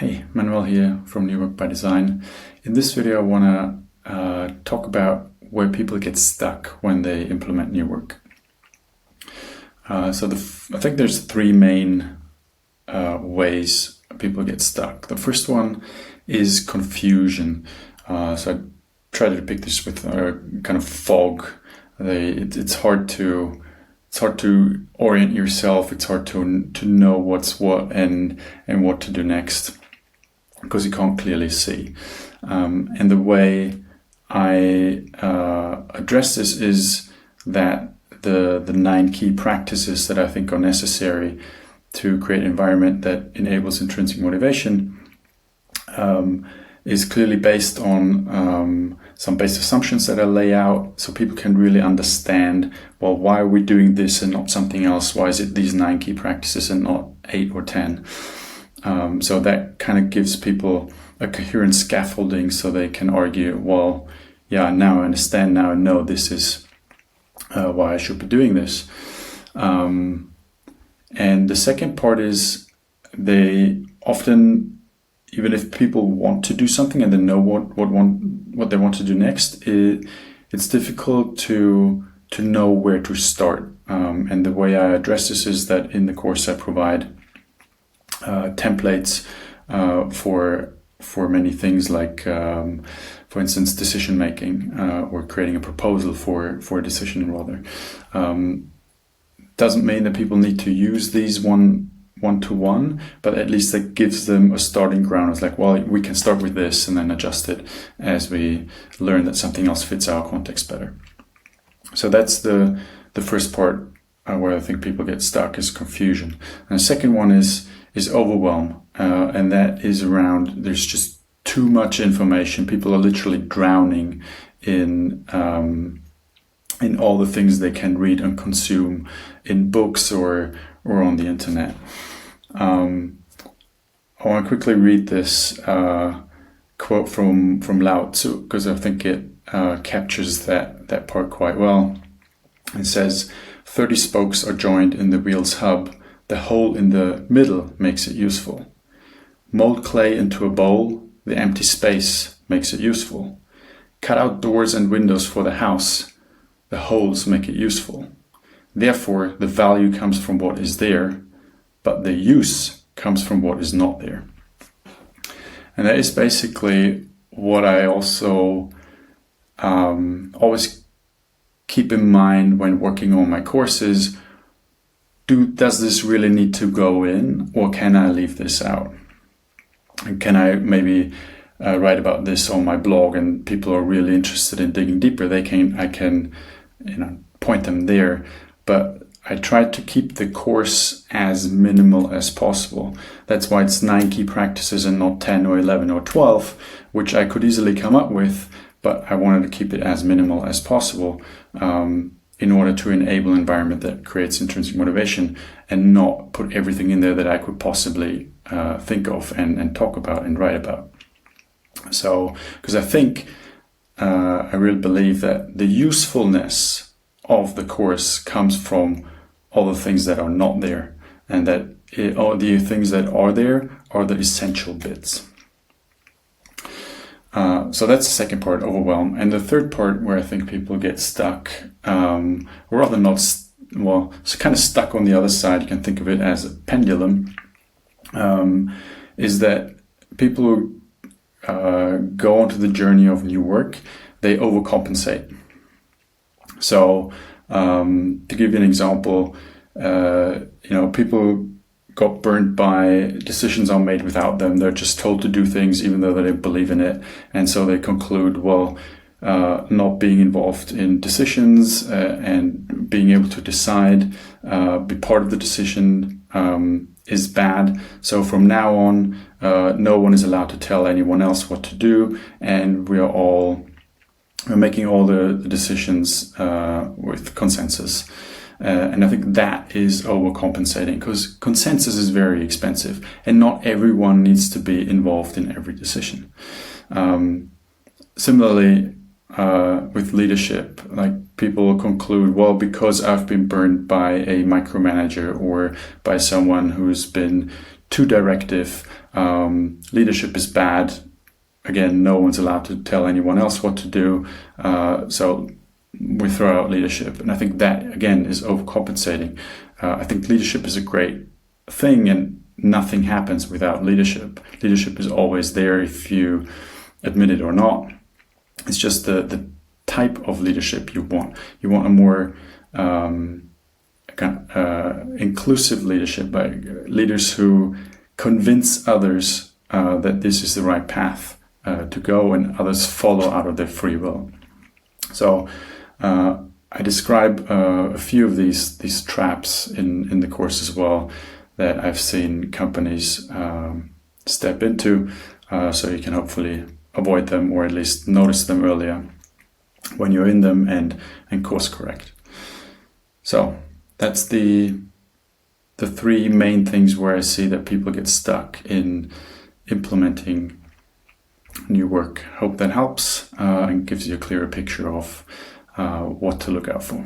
Hey, Manuel here from New Work by Design. In this video, I want to talk about where people get stuck when they implement new work. I think there's three main ways people get stuck. The first one is confusion. So I try to depict this with a kind of fog. It's hard to orient yourself. It's hard to know what's what and what to do next, because you can't clearly see. And the way I address this is that the 9 key practices that I think are necessary to create an environment that enables intrinsic motivation is clearly based on some base assumptions that I lay out, so people can really understand, well, why are we doing this and not something else? Why is it these 9 key practices and not 8 or 10? So that kind of gives people a coherent scaffolding so they can argue, well, yeah, now I understand, now I know this is why I should be doing this. And the second part is they often, even if people want to do something and they know what they want to do next, it's difficult to know where to start. And the way I address this is that in the course I provide templates for many things, like for instance decision making or creating a proposal for a decision rather. Doesn't mean that people need to use these one-to-one, but at least that gives them a starting ground. It's like, well, we can start with this and then adjust it as we learn that something else fits our context better. So that's the first part where I think people get stuck, is confusion. And the second one is overwhelm, and that is around, there's just too much information. People are literally drowning in all the things they can read and consume in books or on the internet. I want to quickly read this quote from Lao Tzu, because I think it captures that part quite well. It says, 30 spokes are joined in the wheel's hub. The hole in the middle makes it useful. Mold clay into a bowl. The empty space makes it useful. Cut out doors and windows for the house. The holes make it useful. Therefore, the value comes from what is there, but the use comes from what is not there. And that is basically what I also always keep in mind when working on my courses. Does this really need to go in, or can I leave this out? And can I maybe write about this on my blog, and people are really interested in digging deeper, I can point them there. But I try to keep the course as minimal as possible. That's why it's 9 key practices and not 10 or 11 or 12, which I could easily come up with, but I wanted to keep it as minimal as possible in order to enable an environment that creates intrinsic motivation, and not put everything in there that I could possibly think of and talk about and write about. So, because I think, I really believe that the usefulness of the course comes from all the things that are not there, and that all the things that are there are the essential bits. So that's the second part, overwhelm. And the third part where I think people get stuck, or rather not, well, it's kind of stuck on the other side, you can think of it as a pendulum, is that people who go onto the journey of new work, they overcompensate. So to give you an example, people got burnt by decisions are made without them. They're just told to do things even though they don't believe in it. And so they conclude, well, not being involved in decisions and being able to decide, be part of the decision is bad. So from now on, no one is allowed to tell anyone else what to do. And we're making all the decisions with consensus. And I think that is overcompensating, because consensus is very expensive and not everyone needs to be involved in every decision. Similarly, with leadership, like people conclude, well, because I've been burned by a micromanager or by someone who's been too directive. Leadership is bad. Again, no one's allowed to tell anyone else what to do. So we throw out leadership. And I think that, again, is overcompensating. I think leadership is a great thing, and nothing happens without leadership. Leadership is always there if you admit it or not. It's just the type of leadership you want. You want a more inclusive leadership, by leaders who convince others that this is the right path to go, and others follow out of their free will. So I describe a few of these traps in the course as well, that I've seen companies step into, so you can hopefully avoid them, or at least notice them earlier when you're in them, and course correct. So that's the three main things where I see that people get stuck in implementing new work. Hope that helps and gives you a clearer picture of what to look out for.